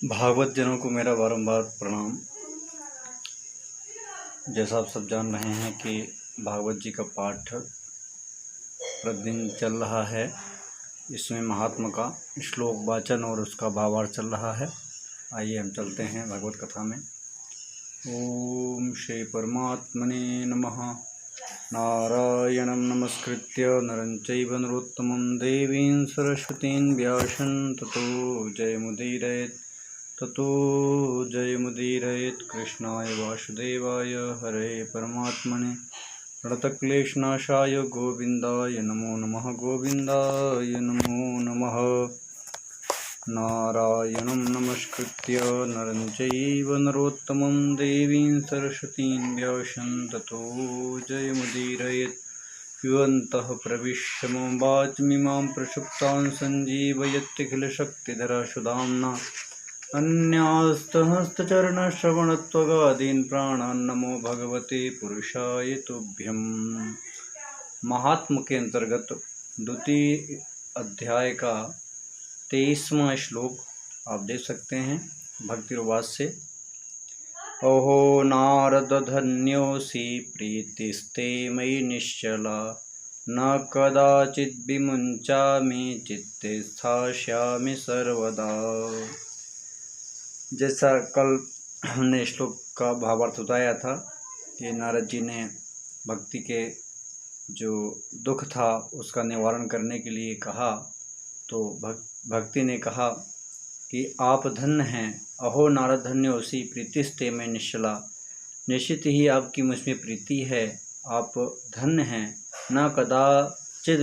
भागवत जनों को मेरा बारंबार प्रणाम। जैसा आप सब जान रहे हैं कि भागवत जी का पाठ प्रतिदिन चल रहा है। इसमें महात्मा का श्लोक वाचन और उसका भावार्थ चल रहा है। आइए हम चलते हैं भागवत कथा में। ओम श्री परमात्मने नमः। नारायणं नमस्कृत्य नरं चैव नरोत्तमं देवीं सरस्वतीं व्यासं ततो जयमुदीरयेत् कृष्णाय वासुदेवाय हरे परमात्मने प्रणतक्लेशनाशाय गोविन्दाय नमो नमः। गोविन्दाय नमो नमः। नारायणं नमस्कृत्य नरं चैव नरोत्तमं देवीं सरस्वतीं व्यासं ततो जयमुदीरयेत् पिबन्तः प्रविश्य मम वाचमिमां प्रसुप्तां सञ्जीवयत्यखिलशक्तिधरा सुधाम्ना अन्यास्तहस्तचरणश्रवणत्वगादीन् प्राणान् नमो भगवते पुरुषाय तुभ्यं। महात्म के अंतर्गत द्वितीय अध्याय का 23वां श्लोक आप देख सकते हैं भक्ति रवास से। ओहो नारद धन्योऽसि प्रीतिस्ते मयि निश्चला, न कदाचित् विमुञ्चामि चित्ते स्थास्यामि सर्वदा। जैसा कल हमने श्लोक का भावार्थ बताया था कि नारद जी ने भक्ति के जो दुख था उसका निवारण करने के लिए कहा, तो भक्ति ने कहा कि आप धन्य हैं। अहो नारद धन्योऽसि प्रीतिस्ते में निश्चला, निश्चित ही आपकी मुझमें प्रीति है, आप धन्य हैं। न कदाचित्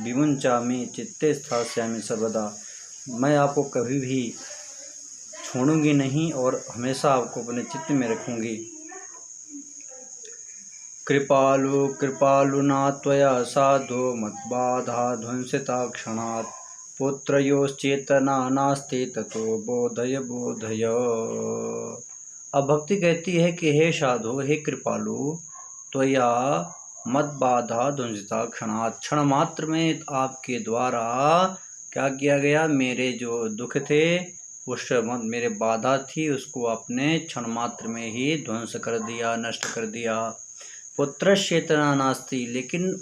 विमुञ्चामि चित्ते स्थास्यामि सर्वदा, मैं आपको कभी भी छोड़ूंगी नहीं और हमेशा आपको अपने चित्त में रखूंगी। कृपालु कृपालुना त्वया साधो मद्बाधा ध्वंसिता क्षणात्, पुत्रयोश्चेतना नास्ति ततो बोधय बोधय। अब भक्ति कहती है कि हे साधो, हे कृपालु, त्वया मद्बाधा ध्वंसिता क्षणात्, क्षण मात्र में आपके द्वारा क्या किया गया, मेरे जो दुख थे उस मेरे बाधा थी उसको आपने क्षण मात्र में ही ध्वंस कर दिया, नष्ट कर दिया। पुत्रश्चेतना नास्ति, लेकिन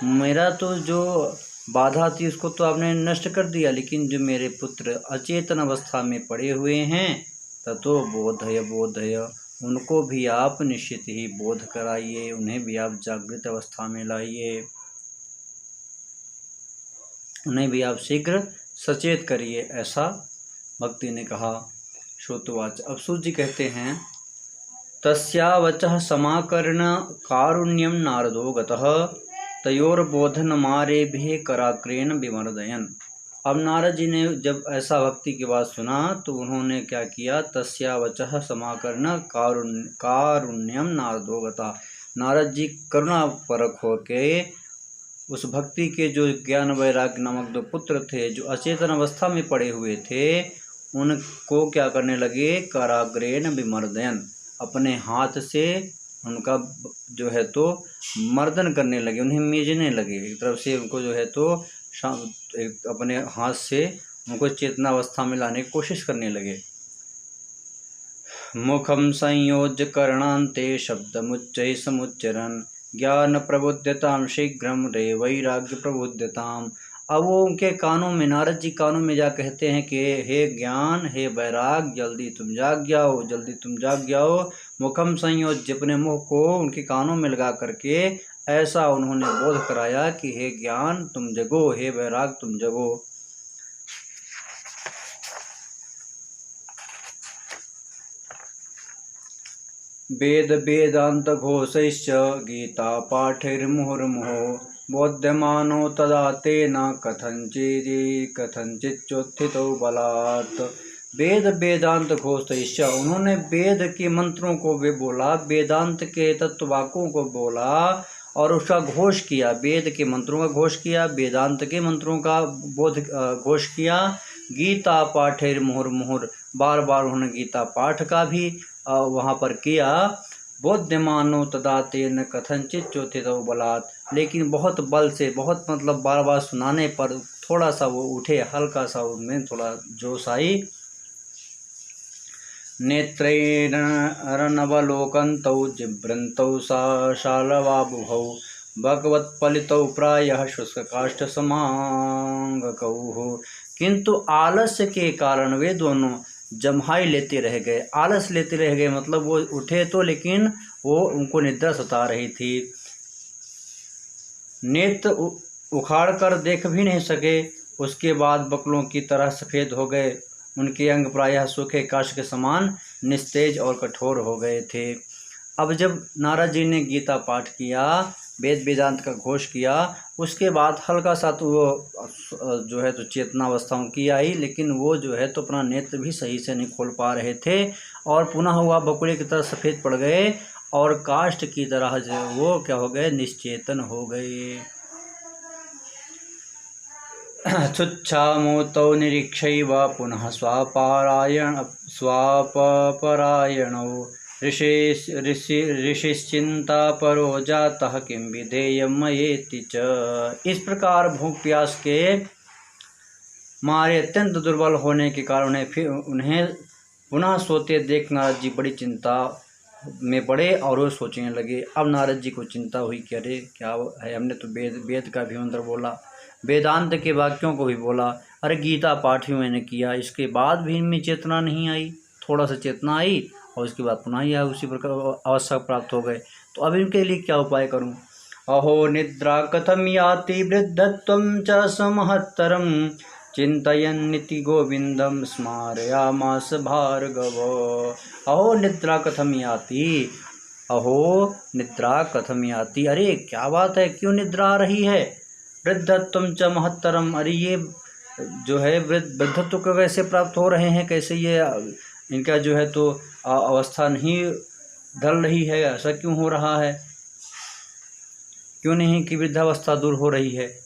मेरा तो जो बाधा थी उसको तो आपने नष्ट कर दिया, लेकिन जो मेरे पुत्र अचेतन अवस्था में पड़े हुए हैं ततो बोधय बोधय, उनको भी आप निश्चित ही बोध कराइए, उन्हें भी आप जागृत अवस्था में लाइए, उन्हें भी आप शीघ्र सचेत करिए, ऐसा भक्ति ने कहा। श्रोतवाच। अब सूत जी कहते हैं तस्या वचः समाकर्ण कारुण्यं नारदो गतः, तयोर्बोधन मारेभिः कराग्रेण विमर्दयन्। अब नारद जी ने जब ऐसा भक्ति की बात सुना तो उन्होंने क्या किया, तस्या वचः समाकर्ण कारुण्यम नारदो गतः, नारद जी करुणा परक होके उस भक्ति के जो ज्ञान वैराग्य नामक दो पुत्र थे जो अचेतन अवस्था में पड़े हुए थे उनको क्या करने लगे, कराग्रेण विमर्दयन्, अपने हाथ से उनका जो है तो मर्दन करने लगे, उन्हें मीजने लगे, एक तरफ से उनको जो है तो अपने हाथ से उनको चेतनावस्था में लाने की कोशिश करने लगे। मुखम संयोज्य कर्णान्ते शब्दमुच्चैः समुच्चरन्, ज्ञान प्रबुद्धताम शीघ्रम रे वैराग्य प्रबुद्धताम। अब वो उनके कानों में, नारद जी कानों में जा कहते हैं कि हे ज्ञान, हे वैराग, जल्दी तुम जाग जाओ, जल्दी तुम जाग जाओ। मुखम संयोज्य, अपने मुख को उनके कानों में लगा करके ऐसा उन्होंने बोध कराया कि हे ज्ञान तुम जगो, हे वैराग तुम जगो। वेद वेदांत घोषैश्च गीता पाठैर्मुहुर्मुहुः, बोध्यमानो तदा तेन कथंचिच्चोत्थितो बलात्। वेद वेदांत घोषैश्च, उन्होंने वेद के मंत्रों को वे बोला, वेदांत के तत्ववाकों को बोला और उसका घोष किया, वेद के मंत्रों का घोष किया, वेदांत के मंत्रों का घोष किया। गीता पाठैर्मुहुर्मुहुः, बार बार उन्होंने गीता पाठ का भी वहाँ पर किया। बोध्यमानो तदा तेन कथंचित चोथितो बलात्, लेकिन बहुत बल से, बहुत मतलब बार बार सुनाने पर थोड़ा सा वो उठे, हल्का सा उनमें थोड़ा जोश आई। नेत्रैरनवलोकन्तौ जिभ्रन्तौ शालवाबुभौ भगवत्पलितौ प्रायः शुष्ककाष्ठसमाङ्गकौ। किंतु आलस्य के कारण वे दोनों जम्हाई लेते रह गए। आलस लेते रह गए मतलब वो उठे तो लेकिन वो उनको निद्रा सता रही थी। नेत्र उखाड़ कर देख भी नहीं सके। उसके बाद बकलों की तरह सफ़ेद हो गए। उनके अंग प्रायः सूखे काष्ठ के समान निस्तेज और कठोर हो गए थे। अब जब नारद जी ने गीता पाठ किया, वेद वेदांत का घोष किया, उसके बाद हल्का सा तो वो जो है तो चेतनावस्थाओं की आई, लेकिन वो जो है तो अपना नेत्र भी सही से नहीं खोल पा रहे थे और पुनः हुआ बकुले की तरह सफ़ेद पड़ गए और काष्ठ की तरह जो वो क्या हो गए, निश्चेतन हो गए। छुच्छामूतौ निरीक्षैव पुनः स्वापरायणौ ऋषिश्चिंता परो जातः किं विधेयं मयेति च। इस प्रकार भूख प्यास के मारे अत्यंत दुर्बल होने के कारण उन्हें पुनः सोते देख नारद जी बड़ी चिंता में पड़े और वो सोचने लगे। अब नारद जी को चिंता हुई कि अरे क्या है, हमने तो वेद का भी मंत्र बोला, वेदांत के वाक्यों को भी बोला, अरे गीता पाठ भी मैंने किया, इसके बाद भी इनमें चेतना नहीं आई। थोड़ा सा चेतना आई और उसके बाद पुनः ही उसी प्रकार अवस्था प्राप्त हो गए। तो अब इनके लिए क्या उपाय करूं? अहो निद्रा कथम याति वृद्धत्वं च समहत्तरं चिंतयन्निति गोविंदम स्मारयामास भार्गव। अहो निद्रा कथम याति, अहो निद्रा कथम याति, अरे क्या बात है, क्यों निद्रा आ रही है? वृद्धत्वं च महत्तरम, अरे ये जो है वृद्धत्व को कैसे प्राप्त हो रहे हैं, कैसे ये इनका जो है तो अवस्था नहीं ढल रही है, ऐसा क्यों हो रहा है? क्यों नहीं कि वृद्धावस्था दूर हो रही है?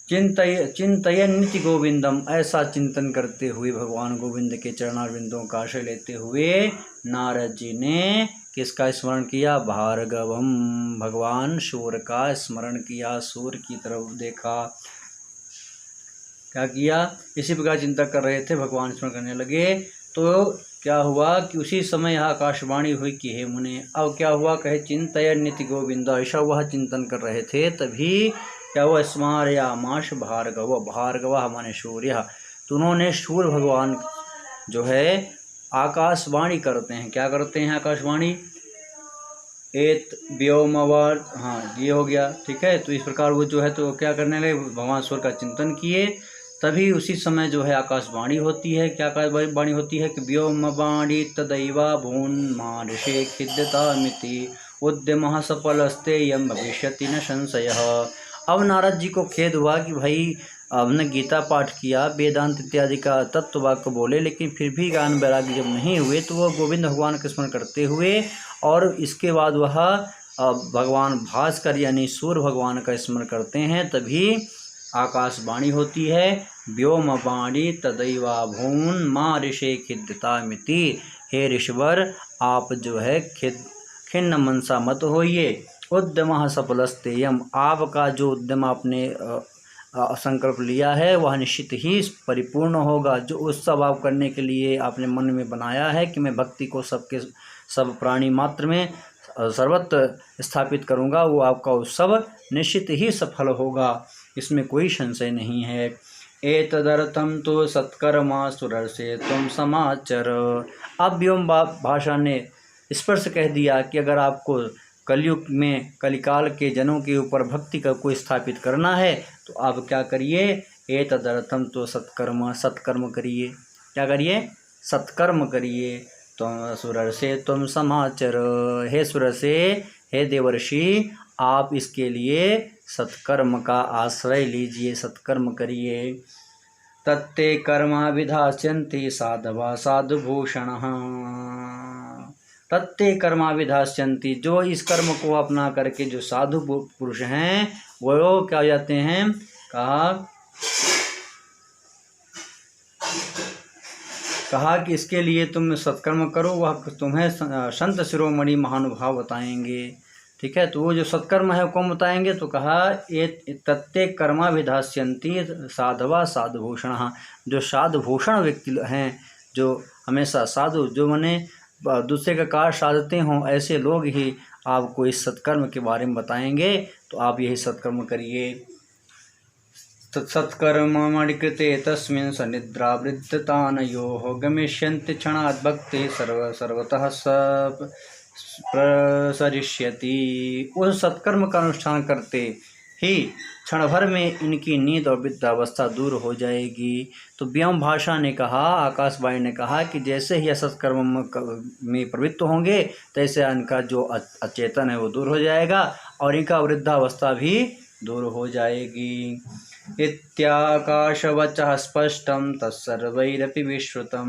चिंतयन नित्य गोविंदम, ऐसा चिंतन करते हुए भगवान गोविंद के चरणारविंदों का आश्रय लेते हुए नारद जी ने किसका स्मरण किया? भार्गवम, भगवान सूर्य का स्मरण किया। सूर्य की तरफ देखा, क्या किया? इसी प्रकार चिंता कर रहे थे, भगवान स्मरण करने लगे। तो क्या हुआ कि उसी समय यह आकाशवाणी हुई कि हे मुने। अब क्या हुआ? कहे चिंतयन नित्य गोविंद, ऐसा वह चिंतन कर रहे थे, तभी क्या हुआ? स्मारयामास भार्गव, भार्गव माने सूर्य। तो उन्होंने सूर्य भगवान जो है आकाशवाणी करते हैं। क्या करते हैं आकाशवाणी? एत व्योमवर, हाँ ये हो गया, ठीक है। तो इस प्रकार वो जो है तो क्या करने लगे? भगवान सूर्य का चिंतन किए, तभी उसी समय जो है आकाशवाणी होती है। क्या आकाशवाणी होती है कि व्योमवाणी तदैवा भून मानुषे खिद्यतामिति उद्यमः सफलस्ते यम भविष्यति न संशयः। अब नारद जी को खेद हुआ कि भाई हमने गीता पाठ किया, वेदांत इत्यादि का तत्व वाक्य बोले, लेकिन फिर भी ज्ञान वैराग्य जब नहीं हुए तो वह गोविंद भगवान का स्मरण करते हुए और इसके बाद वह भगवान भास्कर यानी सूर्य भगवान का स्मरण करते हैं, तभी आकाशवाणी होती है। व्योमवाणी तदैवा भून मां ऋषे खिद्यतामिति, हे ऋषिवर आप जो है खिन्न मनसा मत होइए। उद्यमः सफलस्तेयम, आपका जो उद्यम आपने संकल्प लिया है वह निश्चित ही परिपूर्ण होगा। जो उत्सव आप करने के लिए आपने मन में बनाया है कि मैं भक्ति को सब प्राणी मात्र में सर्वत्र स्थापित करूंगा, वो आपका उत्सव निश्चित ही सफल होगा, इसमें कोई संशय नहीं है। एतदर्थं तो सत्कर्मा सुरसे तुम समाचर। अब व्योम भाषा ने स्पर्श कह दिया कि अगर आपको कलयुग में कलिकाल के जनों के ऊपर भक्ति का कोई स्थापित करना है तो आप क्या करिए? एतदर्थं तो सत्कर्म करिए। क्या करिए? सत्कर्म करिए। तुम सुरसे तुम समाचर, हे सुरसे, हे देवर्षि, आप इसके लिए सत्कर्म का आश्रय लीजिए, सत्कर्म करिए। तत्ते कर्मा विधास्यन्ति साधवा साधुभूषणः, तत्ते कर्मा विधास्यन्ति, जो इस कर्म को अपना करके जो साधु पुरुष हैं वो क्या हो जाते हैं? कहा कि इसके लिए तुम सत्कर्म करो, वह तुम्हें संत शिरोमणि महानुभाव बताएंगे। ठीक है, तो वो जो सत्कर्म है कौन बताएंगे? तो कहा ये तत्ते कर्मा विधास्यन्ति साधवा साधुभूषण, जो साधुभूषण व्यक्ति हैं, जो हमेशा साधु जो मने दूसरे का कार्य साधते हों, ऐसे लोग ही आपको इस सत्कर्म के बारे में बताएंगे। तो आप यही सत्कर्म करिए। सत्कर्मणि कृते तस्मिन् सनिद्रावृत्तानयोः गमिष्यन्ति क्षणात् भक्ति सर्वतः प्रसरिष्यति। उस सत्कर्म का अनुष्ठान करते ही क्षण भर में इनकी नींद और वृद्धावस्था दूर हो जाएगी। तो व्योम भाषा ने कहा, आकाशवाणी ने कहा कि जैसे ही सत्कर्म में प्रवृत्त होंगे तैसे इनका जो अचेतन है वो दूर हो जाएगा और इनका वृद्धावस्था भी दूर हो जाएगी। इत्याकाशवचः स्पष्टं तत्सर्वैरपि विश्रुतं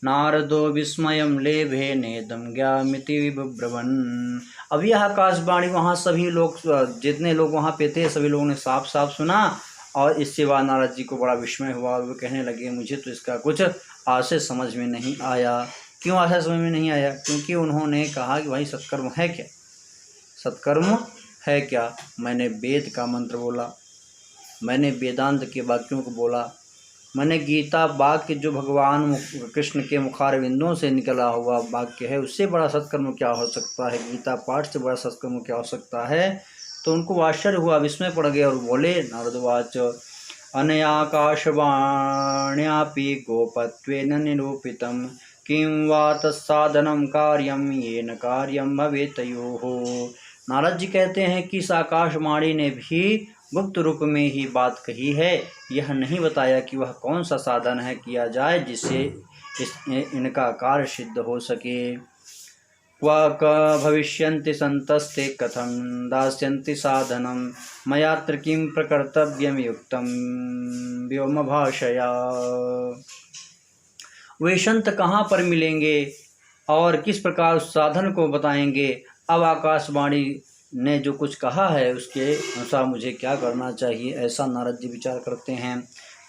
नारदो विस्मयं लेभे नेदं ज्ञामिति विब्रवन्। अब यह आकाशवाणी वहाँ सभी लोग, जितने लोग वहाँ पे थे, सभी लोगों ने साफ साफ सुना और इससे बाद नारद जी को बड़ा विस्मय हुआ। वो कहने लगे, मुझे तो इसका कुछ आशय समझ में नहीं आया। क्यों आशय समझ में नहीं आया? क्योंकि उन्होंने कहा कि भाई सत्कर्म है क्या, सत्कर्म है क्या। मैंने वेद का मंत्र बोला, मैंने वेदांत के वाक्यों को बोला, मैंने गीता वाक्य जो भगवान कृष्ण के मुखारविंदों से निकला हुआ वाक्य है, उससे बड़ा सत्कर्म क्या हो सकता है, गीता पाठ से बड़ा सत्कर्म क्या हो सकता है। तो उनको आश्चर्य हुआ, विस्मय पड़ गया और बोले, नारदवाच अनयाकाशवाण्यापि गोपत्वेन निरूपितं किं वा तत्साधनं कार्यं येन कार्यं भवेत् तयोः। नारद जी कहते हैं कि इस आकाशवाणी ने भी गुप्त रूप में ही बात कही है, यह नहीं बताया कि वह कौन सा साधन है किया जाए जिससे इनका कार्य सिद्ध हो सके। क्व क भविष्यन्ति संतस्ते कथं दास्यन्ति साधनं मयात्र किं प्रकर्तव्यं युक्तं व्योम भाषया। वे संत कहाँ पर मिलेंगे और किस प्रकार उस साधन को बताएंगे। अब आकाशवाणी ने जो कुछ कहा है उसके अनुसार मुझे क्या करना चाहिए, ऐसा नारद जी विचार करते हैं।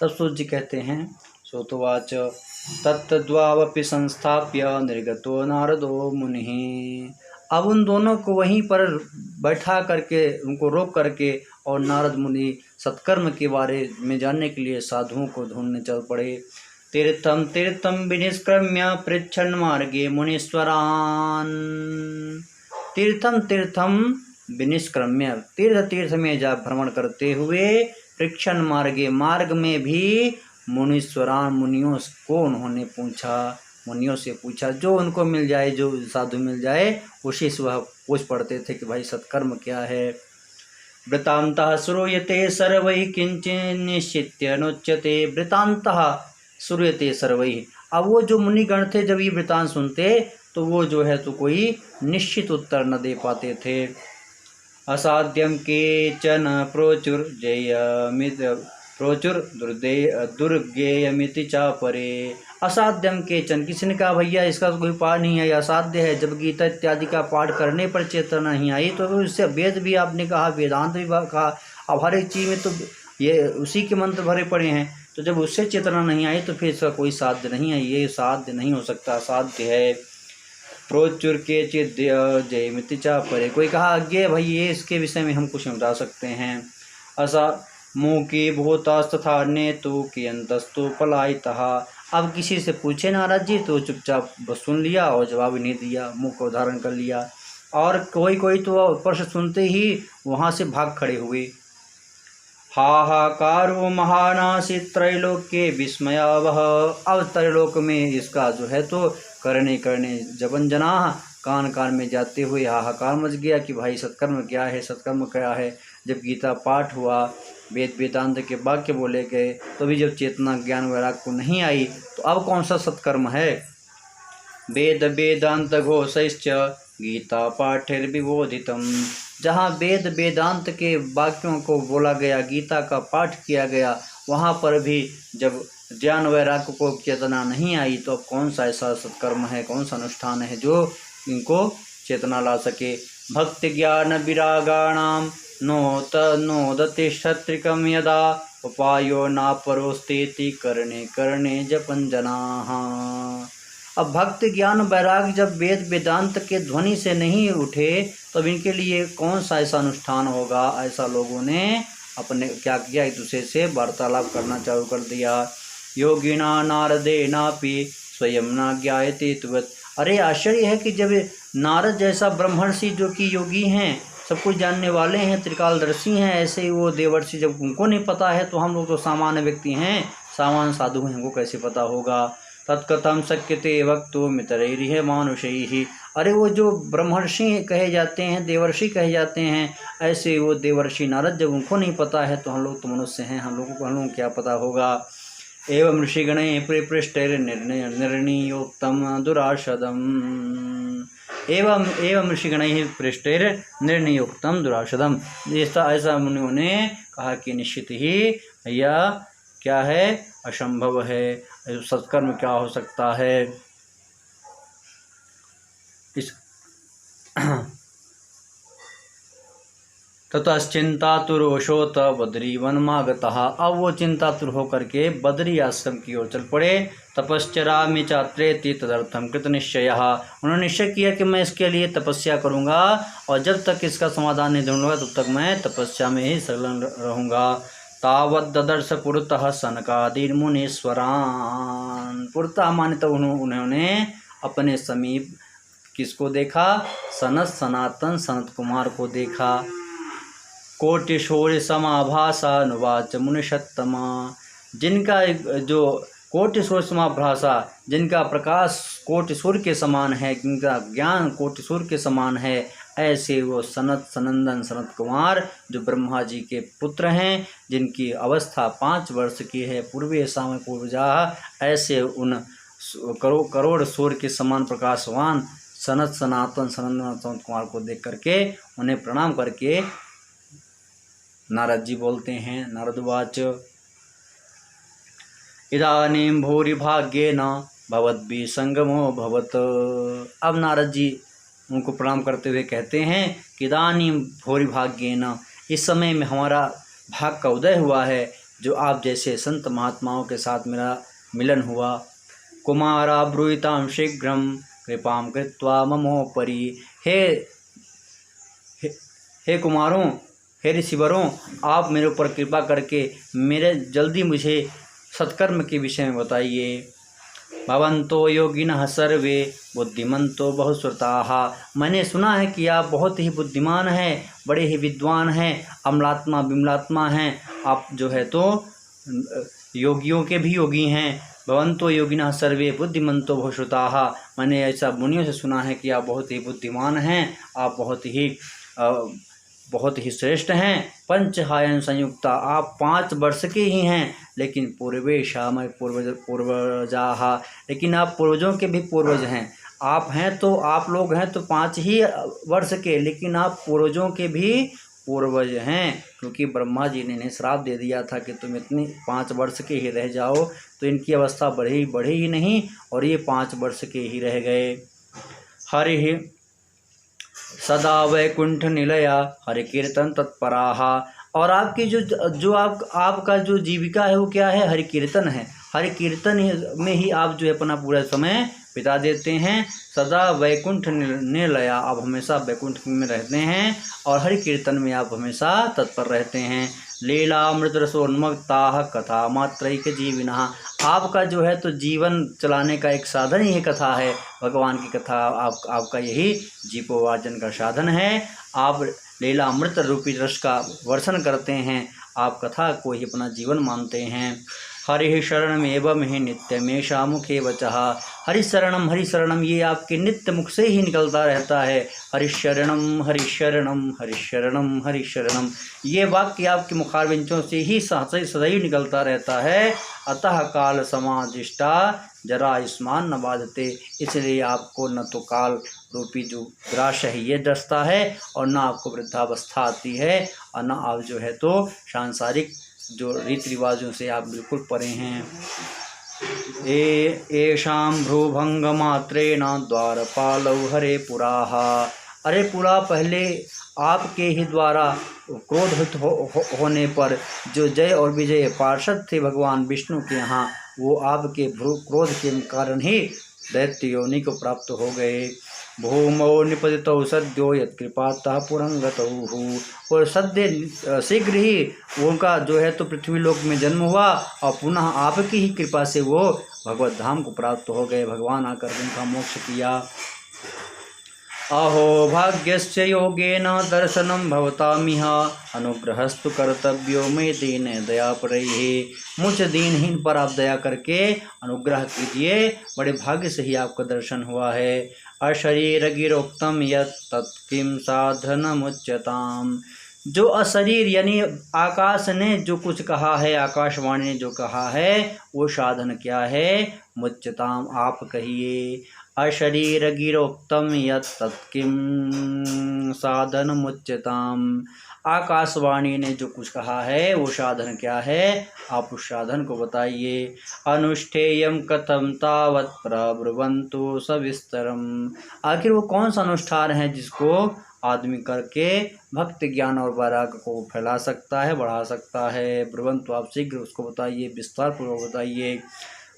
तब सूत जी कहते हैं, श्रोतवाच तत्द्वावपि संस्थाप्य निर्गतो नारदो मुनिः। अब उन दोनों को वहीं पर बैठा करके, उनको रोक करके और नारद मुनि सत्कर्म के बारे में जानने के लिए साधुओं को ढूंढने चल पड़े। तीर्थम तीर्थम विनिष्क्रम्य पृच्छन् मार्गे मुनीश्वरान्। तीर्थम तीर्थम विनिष्क्रम्य, तीर्थ तीर्थ में जा भ्रमण करते हुए, पृच्छन् मार्गे, मार्ग में भी मुनीश्वरान, मुनियों को उन्होंने पूछा, मुनियों से पूछा, जो उनको मिल जाए, जो साधु मिल जाए उसी से वह पूछ पड़ते थे कि भाई सत्कर्म क्या है। वृतान्तः श्रूयते सर्वैः किंचित् निश्चित्य नोच्यते। वृतान्तः श्रूयते सर्वैः। अब वो जो मुनिगण थे जब ये वृतांत सुनते तो वो जो है तो कोई निश्चित उत्तर न दे पाते थे। असाध्यम केचन दुर्गेयमिति चापरे। असाध्यम केचन, किसी ने कहा भैया इसका तो कोई पार नहीं है, असाध्य है। जब गीता इत्यादि का पाठ करने पर चेतना नहीं आई तो इससे वेद भी आपने कहा, वेदांत भी कहा, अब हर एक चीज़ में तो ये उसी के मंत्र भरे पड़े हैं। तो जब उससे चेतना नहीं आई तो फिर इसका कोई साध्य नहीं है, ये साध्य नहीं हो सकता, असाध्य है। प्रोचुर के चिद जयमिति चापरे। कोई कहा अज्ञे भाई ये इसके विषय में हम कुछ बता सकते हैं। असा मूकी भूतास्तथा ने तो कियंतस्तु पलायितः। अब किसी से पूछे नारद जी तो चुपचाप बस सुन लिया और जवाब नहीं दिया, मुँह को धारण कर लिया। और कोई कोई तो प्रश्न सुनते ही वहाँ से भाग खड़े हुए। हाहाकारो महानासित त्रैलोक्ये विस्मयावह। अब त्रैलोक में इसका जो है तो करने जबन जना कान कान में जाते हुए हाहाकार मच गया कि भाई सत्कर्म क्या है, सत्कर्म क्या है। जब गीता पाठ हुआ, वेद वेदांत के वाक्य बोले गए, तो भी जब चेतना ज्ञान वैराग को नहीं आई तो अब कौन सा सत्कर्म है। वेद वेदांत घोषैश्च गीता पाठैर्विबोधितम्। जहाँ वेद वेदांत के वाक्यों को बोला गया, गीता का पाठ किया गया, वहाँ पर भी जब ज्ञान वैराग्य को चेतना नहीं आई तो अब कौन सा ऐसा सत्कर्म है, कौन सा अनुष्ठान है जो इनको चेतना ला सके। भक्ति ज्ञान विरागाणाम नोदति क्षत्रिकम यदा उपायो नापरोस्तेति करणे करणे जपन जनाः। अब भक्ति ज्ञान वैराग जब वेद वेदांत के ध्वनि से नहीं उठे तब इनके लिए कौन सा ऐसा अनुष्ठान होगा। ऐसा लोगों ने अपने क्या किया, एक दूसरे से वार्तालाप करना चालू कर दिया। योगिना नारदेनापि स्वयं न ज्ञायते तुवत्। अरे आश्चर्य है कि जब नारद जैसा ब्रह्मर्षि जो कि योगी हैं, सब कुछ जानने वाले हैं, त्रिकालदर्शी हैं, ऐसे ही वो देवर्षि जब उनको नहीं पता है तो हम लोग तो सामान्य व्यक्ति हैं, सामान्य साधु हैं, हमको कैसे पता होगा। तत्कथम शक्यते वक्तुं मितरैरिह मानुषैः। अरे वो जो ब्रह्मर्षि कहे जाते हैं, देवर्षि कहे जाते हैं, ऐसे वो देवर्षि नारद जब उनको नहीं पता है तो हम लोग तो मनुष्य हैं, हम लोगों को क्या पता होगा। एवं ऋषिगणैः पृष्टैर्निर्णयोक्तं दुराशदम्। एवं ऋषिगणैः पृष्टैर्निर्णयोक्तं दुराशदम्। ऐसा मुनियों ने कहा कि निश्चित ही यह क्या है, असंभव है, सत्कर्म क्या हो सकता है। इस ततश्चिंतातुरोषोत बद्री वनमागतः। अब वो चिंतातुर होकर के बद्री आश्रम की ओर चल पड़े। तपश्चरामि चात्रेति तदर्थम कृत निश्चयः। उन्होंने निश्चय किया कि मैं इसके लिए तपस्या करूँगा और जब तक इसका समाधान नहीं ढूंढूंगा तब तक मैं तपस्या में ही संलग्न रहूँगा। तावत् ददर्श पुरतः सनकादिर्मुनीश्वरान्। पुरतः माने तो उन्होंने अपने समीप किसको देखा, सनातन सनत कुमार को देखा। कोटिशूर्य समाभासा अनुवाच मुनिषत्तमा। जिनका जो कोटिशूर्य समाभासा, जिनका प्रकाश कोटिशूर्य के समान है, जिनका ज्ञान कोटिशूर्य के समान है, ऐसे वो सनंदन सनत कुमार जो ब्रह्मा जी के पुत्र हैं, जिनकी अवस्था 5 वर्ष की है, पूर्वे साम पूर्वजा, ऐसे उन करोड़ सूर्य के समान प्रकाशवान सनातन सनंदन सनत कुमार को देख करके उन्हें प्रणाम करके नारद जी बोलते हैं। नारदवाच इदानीं भूरि भाग्येन भवद्भिः संगमो भवत्। अब नारद जी उनको प्रणाम करते हुए कहते हैं कि इदानीं भूरि भाग्येन, इस समय में हमारा भाग का उदय हुआ है, जो आप जैसे संत महात्माओं के साथ मेरा मिलन हुआ। कुमारा ब्रूहितां शीघ्रं कृपां कृत्वा ममोपरि। हे कुमारों, हे ऋषिवरों, आप मेरे ऊपर कृपा करके जल्दी मुझे सत्कर्म के विषय में बताइए। भवन्तो योगिनः सर्वे बुद्धिमन्तो बहुश्रुताः। मैंने सुना है कि आप बहुत ही बुद्धिमान हैं, बड़े ही विद्वान हैं, अमलात्मा विमलात्मा हैं, आप जो है तो योगियों के भी योगी हैं। भवन्तो योगिनः सर्वे बुद्धिमन्तो बहुश्रुताः। मैंने ऐसा मुनियों से सुना है कि आप बहुत ही बुद्धिमान हैं, आप बहुत ही श्रेष्ठ हैं। पंचहायन संयुक्ता, आप 5 वर्ष के ही हैं, लेकिन पूर्वेशाम पूर्वजाः, लेकिन आप पूर्वजों के भी पूर्वज हैं। आप हैं तो आप लोग हैं तो 5 ही वर्ष के, लेकिन आप पूर्वजों के भी पूर्वज हैं, क्योंकि ब्रह्मा जी ने इन्हें श्राप दे दिया था कि तुम इतनी 5 वर्ष के ही रह जाओ, तो इनकी अवस्था बढ़े ही नहीं, और ये 5 वर्ष के ही रह गए। हरि सदा वैकुंठ निलया हरि कीर्तन तत्पराः। और आपकी जो आपका जो जीविका है वो क्या है, हरि कीर्तन है। हरि कीर्तन में ही आप जो है अपना पूरा समय बिता देते हैं। सदा वैकुंठ निलया, आप हमेशा वैकुंठ में रहते हैं और हरि कीर्तन में आप हमेशा तत्पर रहते हैं। लीलामृत रसोन्मत्ताः कथा मात्रैक जीविनः। आपका जो है तो जीवन चलाने का एक साधन ही कथा है, भगवान की कथा आपका यही जीवोपार्जन का साधन है। आप लीलामृत रूपी रस का वर्षण करते हैं, आप कथा को ही अपना जीवन मानते हैं। हरि शरणमेवं हि नित्यमेषा मुखे वचः। हरि शरणम ये आपके नित्य मुख से ही निकलता रहता है। हरिशरणम हरिशरणम हरिशरणम हरिशरणम, ये वाक्य आपके मुखारविंचों से ही सदैव निकलता रहता है। अतः काल समादिष्टा जरा आयुष्मान न बाधते, इसलिए आपको न तो काल रूपी जो ग्रास है ये डसता है, और न आपको वृद्धावस्था आती है, और न आप जो है तो सांसारिक जो रीति रिवाजों से आप बिल्कुल परे हैं। येषां भ्रूभंग मात्रेण द्वारपालौ हरे पुराः। अरे पुरा, पहले आपके ही द्वारा क्रोधित होने पर जो जय और विजय पार्षद थे भगवान विष्णु के यहाँ, वो आपके क्रोध के कारण ही दैत्य योनि को प्राप्त हो गए। भूमौ निपतितौ सद्यो यत्कृपातः पुरंगतौ। और सद्य शीघ्र ही उनका जो है तो पृथ्वीलोक में जन्म हुआ और पुनः आपकी ही कृपा से वो भगवत धाम को प्राप्त हो गए। भगवान आकर उनका मोक्ष किया। अहो भाग्यस्य योगेन दर्शनं भवतामिह अनुग्रहस्तु कर्तव्यो मे दीन दया परैः। मुझ दीनहीन पर आप दया करके अनुग्रह कीजिए, बड़े भाग्य से ही आपका दर्शन हुआ है। अशरीर गिरोक्तम यत् तत्किं साधनमुच्यताम्। जो अशरीर यानी आकाश ने जो कुछ कहा है, आकाशवाणी ने जो कहा है वो साधन क्या है? मुच्यताम, आप कहिए। अशरीर गिरोक्तम यत् तत्किं साधनमुच्यताम। आकाशवाणी ने जो कुछ कहा है वो साधन क्या है? आप उस साधन को बताइए। अनुष्ठेयम कथम तावत् प्रब्रुवन्तु सविस्तरम। आखिर वो कौन सा अनुष्ठान है जिसको आदमी करके भक्ति ज्ञान और वैराग्य को फैला सकता है, बढ़ा सकता है? ब्रुवन्तु, आप शीघ्र उसको बताइए, विस्तार पूर्वक बताइए।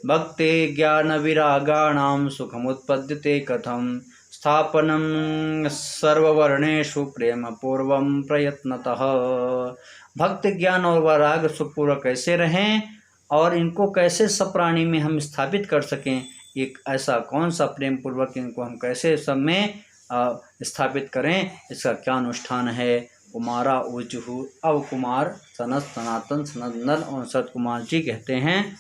भक्ति ज्ञान विरागाणां सुखमुत्पद्यते कथम स्थापनं सर्ववर्णेषु प्रेम पूर्वं प्रयत्नतः। भक्त ज्ञान और वैराग्य सुखपूर्वक कैसे रहें और इनको कैसे सब प्राणी में हम स्थापित कर सकें? एक ऐसा कौन सा प्रेम पूर्वक इनको हम कैसे सब में स्थापित करें, इसका क्या अनुष्ठान है? कुमारा ऊचुहु। अब कुमार सनत सनातन सनंदन और सतकुमार जी कहते हैं,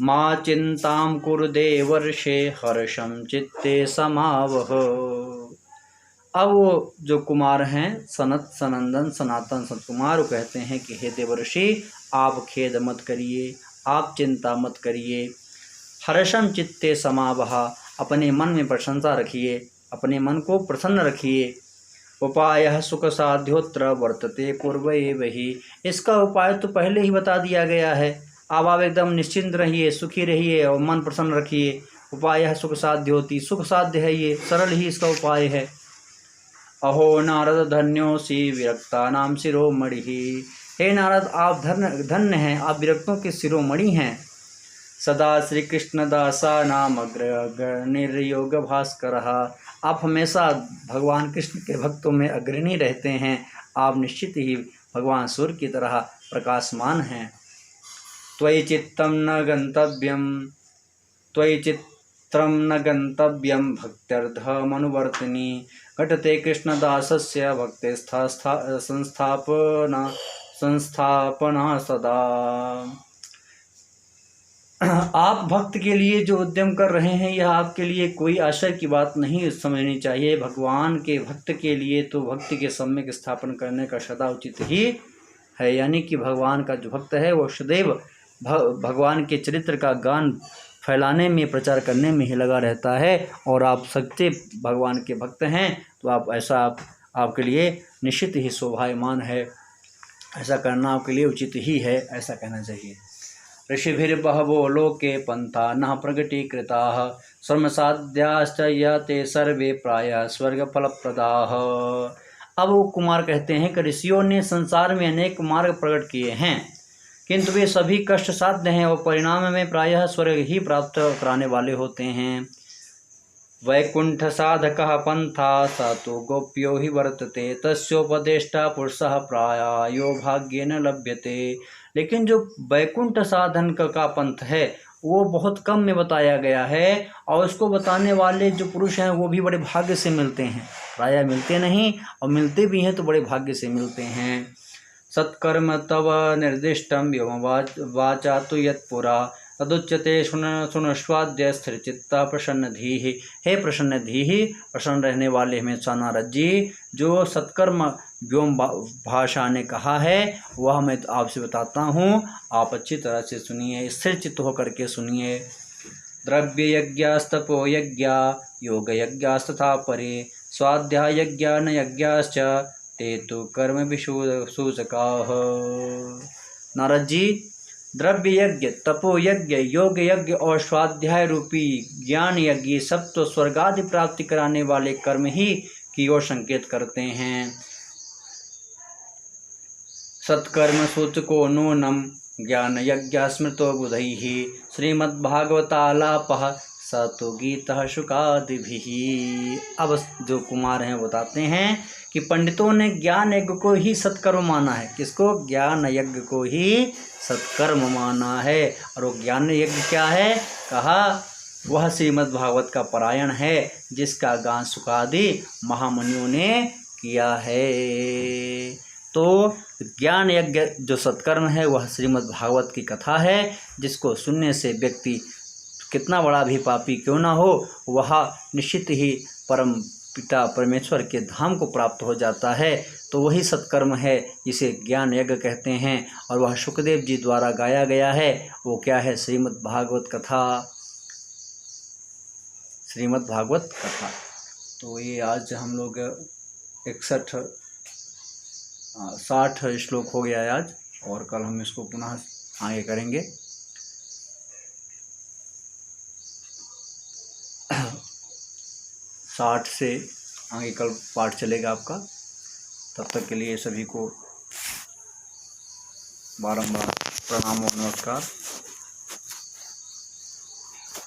माँ चिंतां कुरु देवर्षे हर्षं चित्ते समावह। अब वो जो कुमार हैं सनत सनंदन सनातन सतकुमार, वो कहते हैं कि हे देवर्षि, आप खेद मत करिए, आप चिंता मत करिए। हर्षम चित्ते समावह, अपने मन में प्रसन्नता रखिए, अपने मन को प्रसन्न रखिए। उपाय सुख साध्योत्र वर्तते पूर्व एव ही। इसका उपाय तो पहले ही बता दिया गया है। अब आप एकदम निश्चिंत रहिए, सुखी रहिए और मन प्रसन्न रखिए। उपाय सुख साध्य होती, सुख साध्य है, ये सरल ही इसका उपाय है। अहो नारद धन्योसी विरक्ता नाम शिरोमणि। हे नारद, आप धन्य हैं, आप विरक्तों के शिरोमणि हैं। सदा श्री कृष्ण दासा नाम निर्योग भास्कर। आप हमेशा भगवान कृष्ण के भक्तों में अग्रणी रहते हैं। आप निश्चित ही भगवान सूर्य की तरह प्रकाशमान हैं। त्वयि चित्तं न गंतव्यम, त्वयि चित्रं न गंतव्यम भक्त्यर्थमनुवर्तिनी। घटते कृष्णदासस्य भक्ते संस्थापना सदा। आप भक्त के लिए जो उद्यम कर रहे हैं यह आपके लिए कोई आश्चर्य की बात नहीं समझनी चाहिए। भगवान के भक्त के लिए तो भक्ति के सम्यक स्थापन करने का सदा उचित ही है। यानी कि भगवान का जो भक्त है वो सदैव भगवान के चरित्र का गान फैलाने में, प्रचार करने में ही लगा रहता है। और आप सच्चे भगवान के भक्त हैं तो आप ऐसा आपके लिए निश्चित ही शोभायमान है। ऐसा करना आपके लिए उचित ही है, ऐसा कहना चाहिए। ऋषिभिर्बहवो लोके पंथा न प्रगटीकृताः श्रमसाध्याश्च ते सर्वे प्रायः स्वर्गफलप्रदाः। अब वो कुमार कहते हैं कि ऋषियों ने संसार में अनेक मार्ग प्रकट किए हैं, किंतु वे सभी कष्ट साध्य हैं और परिणाम में प्रायः स्वर्ग ही प्राप्त कराने वाले होते हैं। वैकुंठ साधकः पंथा स तो गोप्यो ही वर्तते तस्योपदेष्टा पुरुषः प्रायो भाग्येन लभ्यते। लेकिन जो वैकुंठ साधन का पंथ है वो बहुत कम में बताया गया है और उसको बताने वाले जो पुरुष हैं वो भी बड़े भाग्य से मिलते हैं। प्रायः मिलते नहीं और मिलते भी हैं तो बड़े भाग्य से मिलते हैं। सत्कर्म तव निर्दिष्टम व्योम वाचा तु यत्पुरा तदुच्यते शुणस्वाद्य स्थिरचित्ता प्रसन्नधीः। हे प्रसन्नधीः, प्रसन्न रहने वाले हमेशा नारद जी, जो सत्कर्म व्योम भाषा ने कहा है वह मैं आपसे बताता हूँ, आप अच्छी तरह से सुनिए, स्थिर चित्त होकर के सुनिए। द्रव्य यज्ञास्तपो यज्ञा योग यज्ञास्तथा परे स्वाध्याय यज्ञा न यज्ञाश्च ते तो कर्म विसूचकाः। नारद जी, द्रव्य यज्ञ, तपो यज्ञ, योग यज्ञ और स्वाध्याय रूपी ज्ञान यज्ञ सब तो स्वर्गादि प्राप्ति कराने वाले कर्म ही की ओर संकेत करते हैं। सत्कर्म सूचको नूनम ज्ञान यज्ञ स्मृतो बुधैः श्रीमद्भागवतालापः स तो गीतः शुकादिभिः। अब जो कुमार हैं बताते हैं कि पंडितों ने ज्ञान यज्ञ को ही सत्कर्म माना है। किसको? ज्ञान यज्ञ को ही सत्कर्म माना है। और वो ज्ञान यज्ञ क्या है? कहा वह श्रीमद् भागवत का पारायण है, जिसका गान सुकादि महामुनियों ने किया है। तो ज्ञान यज्ञ जो सत्कर्म है वह श्रीमद् भागवत की कथा है, जिसको सुनने से व्यक्ति कितना बड़ा भी पापी क्यों ना हो, वह निश्चित ही परम पिता परमेश्वर के धाम को प्राप्त हो जाता है। तो वही सत्कर्म है जिसे ज्ञान यज्ञ कहते हैं, और वह शुकदेव जी द्वारा गाया गया है। वो क्या है? श्रीमद् भागवत कथा। श्रीमद् भागवत कथा। तो ये आज हम लोग 60 श्लोक हो गया है आज, और कल हम इसको पुनः आगे करेंगे। 60 से आगे कल पाठ चलेगा आपका। तब तक के लिए सभी को बारंबार प्रणाम और नमस्कार।